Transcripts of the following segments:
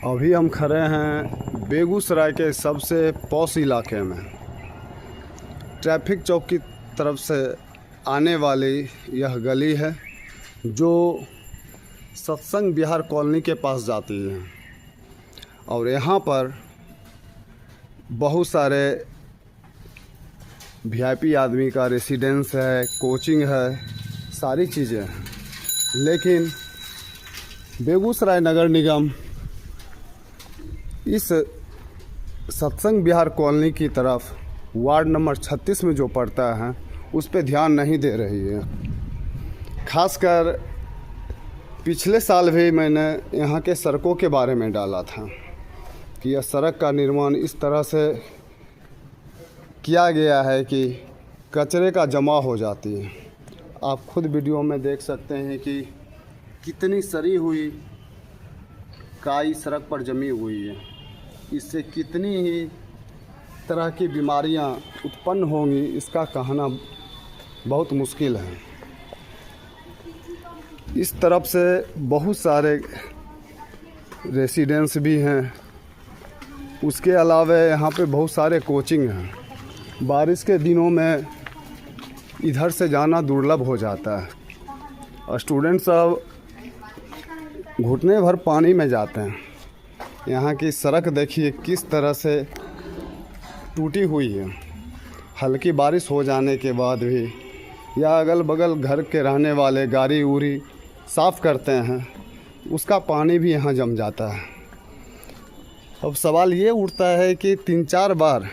अभी हम खड़े हैं बेगूसराय के सबसे पॉश इलाके में। ट्रैफिक चौक की तरफ से आने वाली यह गली है जो सत्संग विहार कॉलोनी के पास जाती है और यहाँ पर बहुत सारे वीआईपी आदमी का रेसिडेंस है, कोचिंग है, सारी चीज़ें हैं। लेकिन बेगूसराय नगर निगम इस सत्संग विहार कॉलोनी की तरफ वार्ड नंबर 36 में जो पड़ता है उस पर ध्यान नहीं दे रही है। खासकर पिछले साल भी मैंने यहाँ के सड़कों के बारे में डाला था कि यह सड़क का निर्माण इस तरह से किया गया है कि कचरे का जमा हो जाती है। आप खुद वीडियो में देख सकते हैं कि कितनी सड़ी हुई काई सड़क पर जमी हुई है। इससे कितनी ही तरह की बीमारियां उत्पन्न होंगी इसका कहना बहुत मुश्किल है। इस तरफ से बहुत सारे रेसिडेंस भी हैं, उसके अलावा यहाँ पे बहुत सारे कोचिंग हैं। बारिश के दिनों में इधर से जाना दुर्लभ हो जाता है। स्टूडेंट सब घुटने भर पानी में जाते हैं। यहाँ की सड़क देखिए किस तरह से टूटी हुई है। हल्की बारिश हो जाने के बाद भी या अगल बगल घर के रहने वाले गाड़ी उड़ी साफ़ करते हैं, उसका पानी भी यहाँ जम जाता है। अब सवाल ये उठता है कि 3-4 बार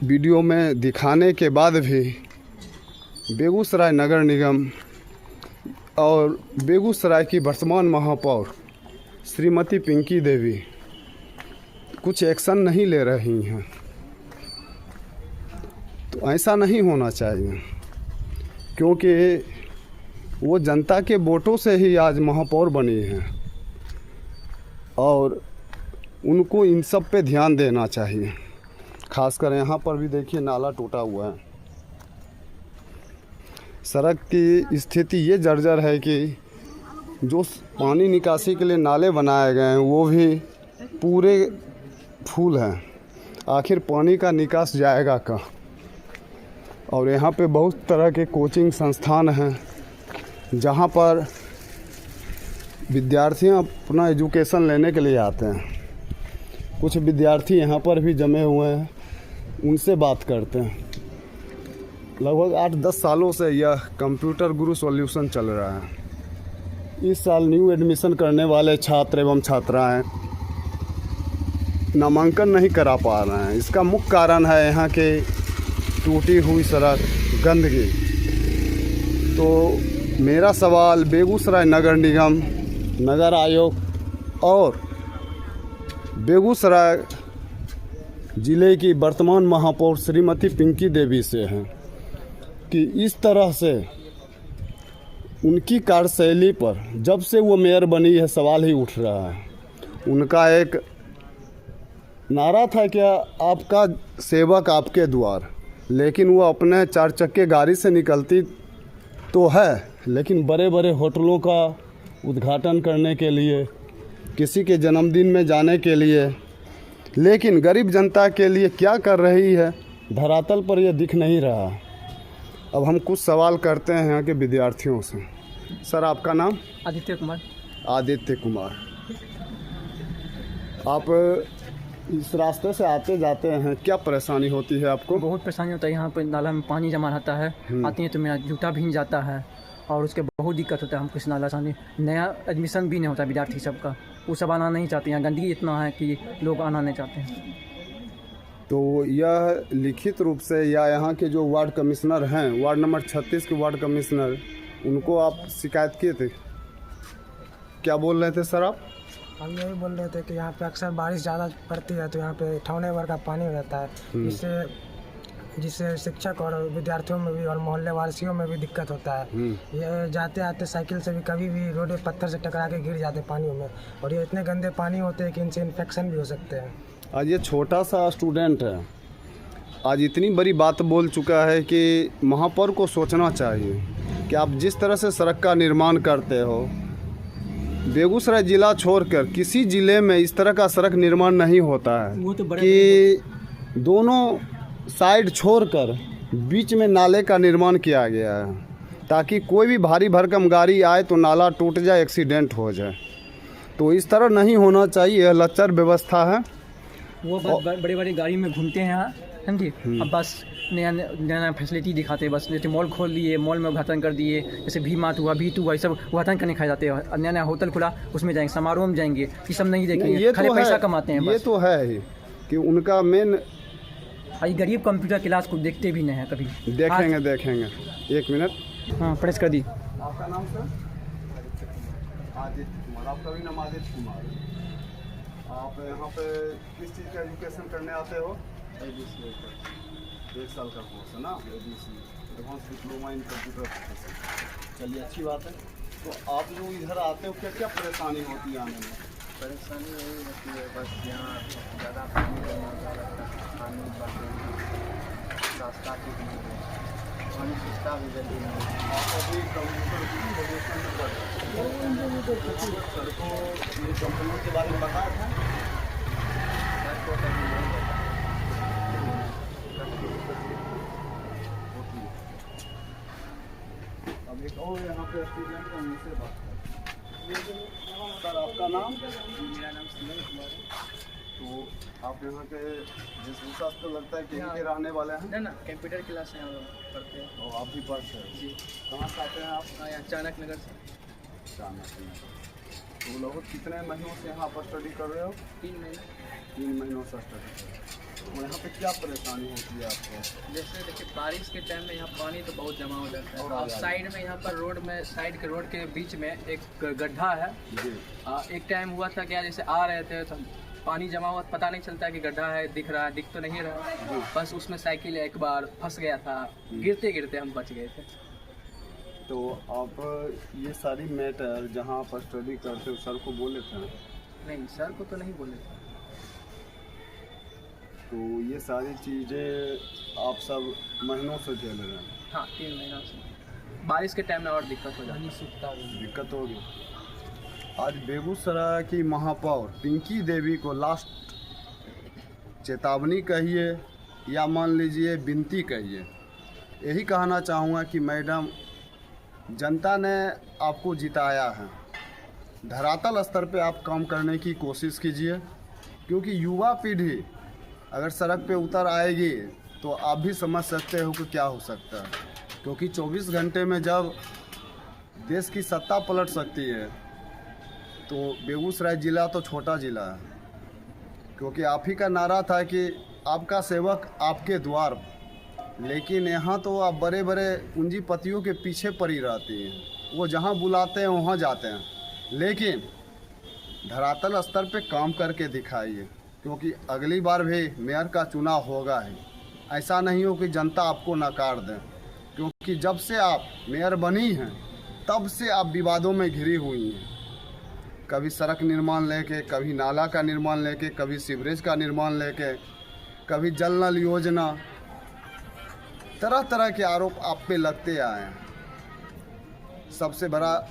वीडियो में दिखाने के बाद भी बेगूसराय नगर निगम और बेगूसराय की वर्तमान महापौर श्रीमती पिंकी देवी कुछ एक्शन नहीं ले रही हैं। तो ऐसा नहीं होना चाहिए, क्योंकि वो जनता के वोटों से ही आज महापौर बनी हैं और उनको इन सब पे ध्यान देना चाहिए। खासकर यहाँ पर भी देखिए नाला टूटा हुआ है। सड़क की स्थिति ये जर्जर है कि जो पानी निकासी के लिए नाले बनाए गए हैं वो भी पूरे फूल हैं। आखिर पानी का निकास जाएगा कहाँ? और यहाँ पे बहुत तरह के कोचिंग संस्थान हैं जहाँ पर विद्यार्थी अपना एजुकेशन लेने के लिए आते हैं। कुछ विद्यार्थी यहाँ पर भी जमे हुए हैं, उनसे बात करते हैं। लगभग 8-10 सालों से यह कंप्यूटर गुरु सॉल्यूशन चल रहा है। इस साल न्यू एडमिशन करने वाले छात्र एवं छात्राएं नामांकन नहीं करा पा रहे हैं। इसका मुख्य कारण है यहाँ के टूटी हुई सड़क, गंदगी। तो मेरा सवाल बेगूसराय नगर निगम, नगर आयोग और बेगूसराय ज़िले की वर्तमान महापौर श्रीमती पिंकी देवी से है कि इस तरह से उनकी कार्यशैली पर जब से वो मेयर बनी है सवाल ही उठ रहा है। उनका एक नारा था क्या, आपका सेवक आपके द्वार, लेकिन वो अपने 4 चक्के गाड़ी से निकलती तो है, लेकिन बड़े बड़े होटलों का उद्घाटन करने के लिए, किसी के जन्मदिन में जाने के लिए, लेकिन गरीब जनता के लिए क्या कर रही है धरातल पर यह दिख नहीं रहा। अब हम कुछ सवाल करते हैं यहाँ के विद्यार्थियों से। सर, आपका नाम? आदित्य कुमार। आदित्य कुमार, आप इस रास्ते से आते जाते हैं, क्या परेशानी होती है आपको? बहुत परेशानी होता है। यहाँ पर नाला में पानी जमा रहता है, आती है तो मेरा जूता भीग जाता है और उसके बहुत दिक्कत होता है हमको। इस नाला से नया एडमिशन भी नहीं होता विद्यार्थी सबका, वो सब आना नहीं चाहते हैं। गंदगी इतना है कि लोग आना नहीं चाहते हैं। तो यह लिखित रूप से या यहाँ के जो वार्ड कमिश्नर हैं, वार्ड नंबर 36 के वार्ड कमिश्नर, उनको आप शिकायत किए थे? क्या बोल रहे थे सर आप? हम यही बोल रहे थे कि यहाँ पे अक्सर बारिश ज़्यादा पड़ती है तो यहाँ पे ठौने भर का पानी हो जाता है, जिससे शिक्षक और विद्यार्थियों में भी और मोहल्ले वासियों में भी दिक्कत होता है। ये जाते आते साइकिल से भी कभी भी रोड पे पत्थर से टकरा के गिर जाते पानी में, और ये इतने गंदे पानी होते हैं कि इनसे इन्फेक्शन भी हो सकते हैं। आज ये छोटा सा स्टूडेंट है, आज इतनी बड़ी बात बोल चुका है कि महापौर को सोचना चाहिए कि आप जिस तरह से सड़क का निर्माण करते हो बेगूसराय ज़िला छोड़कर किसी ज़िले में इस तरह का सड़क निर्माण नहीं होता है वो तो बड़े कि दोनों साइड छोड़कर बीच में नाले का निर्माण किया गया है ताकि कोई भी भारी भरकम गाड़ी आए तो नाला टूट जाए, एक्सीडेंट हो जाए। तो इस तरह नहीं होना चाहिए, यह लचर व्यवस्था है। वो बस बड़े बड़े गाड़ी में घूमते हैं यहाँ, समझे। अब बस नया नया फैसिलिटी दिखाते हैं, बस जैसे मॉल खोल दिए, मॉल में उद्घाटन कर दिए, जैसे भी मार्ट हुआ, भी टू हुआ, ये सब उद्घाटन करने खाए जाते हैं। नया नया होटल खुला, उसमें जाएंगे, समारोह में जाएंगे, ये सब नहीं देखेंगे, ये खाली तो पैसा है, कमाते हैं ये बस। तो है ही कि उनका मेन। ये गरीब कंप्यूटर क्लास को देखते भी नहीं है कभी। देखेंगे 1 मिनट। हाँ, प्रेस कर दी। आपका नाम सर? आदित्य कुमार। आपका भी नाम आदित्य कुमार। आप यहाँ पे किस चीज़ का एजुकेशन करने आते हो? ABC 1 साल का कोर्स है ना, ABC advance diploma in computer application. चलिए, अच्छी बात है। तो आप लोग इधर आते हो, क्या क्या परेशानी होती है आने में? परेशानी यही होती है बस, यहाँ ज़्यादा पानी रास्ता ठीक नहीं है, पानी सुस्ता भी जल्दी नहीं है। आप अभी कंप्यूटर की एजुकेशन में पढ़ सर को ये कंपनी के बारे में बताया था? सर को कभी नहीं पता। अब एक और यहाँ पे स्टूडेंट है, उनसे बात करें। सर, आपका नाम? मेरा नाम सुनील कुमार है। तो आप यहाँ के वेशभूषा तो लगता है कि यहीं के रहने वाले हैं? ना कंप्यूटर क्लास है, हम लोग पढ़ते हैं। और आप भी पढ़ते हैं? जी। कहाँ से आते हैं आप? हाँ, यहाँ चाणक नगर से। तो लगभग कितने महीनों से यहाँ पर स्टडी कर रहे हो? 3 महीने। 3 महीनों से स्टडी कर रहे हो। तो यहाँ पे क्या परेशानी होती है आपको? जैसे देखिए, बारिश के टाइम में यहाँ पानी तो बहुत जमा हो जाता है, और और साइड में यहाँ पर रोड में, साइड के रोड के बीच में एक गड्ढा है। जी। एक टाइम हुआ था क्या, जैसे आ रहे थे तो पानी जमा हुआ, पता नहीं चलता कि गड्ढा है, दिख रहा है, दिख तो नहीं रहा, बस उसमें साइकिल एक बार फंस गया था, गिरते गिरते हम बच गए थे। तो आप ये सारी मैटर जहाँ आप स्टडी करते हो सर को बोले थे? नहीं, सर को तो नहीं बोले थे। तो ये सारी चीज़ें आप सब महीनों से झेल रहे हैं? हाँ, 3 महीनों से। बारिश के टाइम में और दिक्कत हो जाती है। दिक्कत होगी। आज बेगूसराय की महापौर पिंकी देवी को लास्ट चेतावनी कहिए या मान लीजिए विनती कहिए, यही कहना चाहूँगा कि मैडम, जनता ने आपको जिताया है, धरातल स्तर पे आप काम करने की कोशिश कीजिए, क्योंकि युवा पीढ़ी अगर सड़क पे उतर आएगी तो आप भी समझ सकते हो कि क्या हो सकता है। क्योंकि 24 घंटे में जब देश की सत्ता पलट सकती है तो बेगूसराय ज़िला तो छोटा ज़िला है, क्योंकि आप ही का नारा था कि आपका सेवक आपके द्वार, लेकिन यहाँ तो आप बड़े बड़े पूंजीपतियों के पीछे पड़ी रहती हैं, वो जहाँ बुलाते हैं वहाँ जाते हैं। लेकिन धरातल स्तर पे काम करके दिखाइए, क्योंकि अगली बार भी मेयर का चुनाव होगा ही। ऐसा नहीं हो कि जनता आपको नकार दें, क्योंकि जब से आप मेयर बनी हैं तब से आप विवादों में घिरी हुई हैं। कभी सड़क निर्माण लेके, कभी नाला का निर्माण लेके, कभी सीवरेज का निर्माण लेके, कभी जल नल योजना, तरह तरह के आरोप आप पे लगते आए हैं। सबसे बड़ा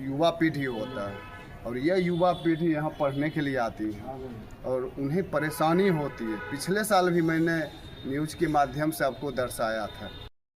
युवा पीढ़ी होता है, और यह युवा पीढ़ी यहाँ पढ़ने के लिए आती है और उन्हें परेशानी होती है। पिछले साल भी मैंने न्यूज़ के माध्यम से आपको दर्शाया था।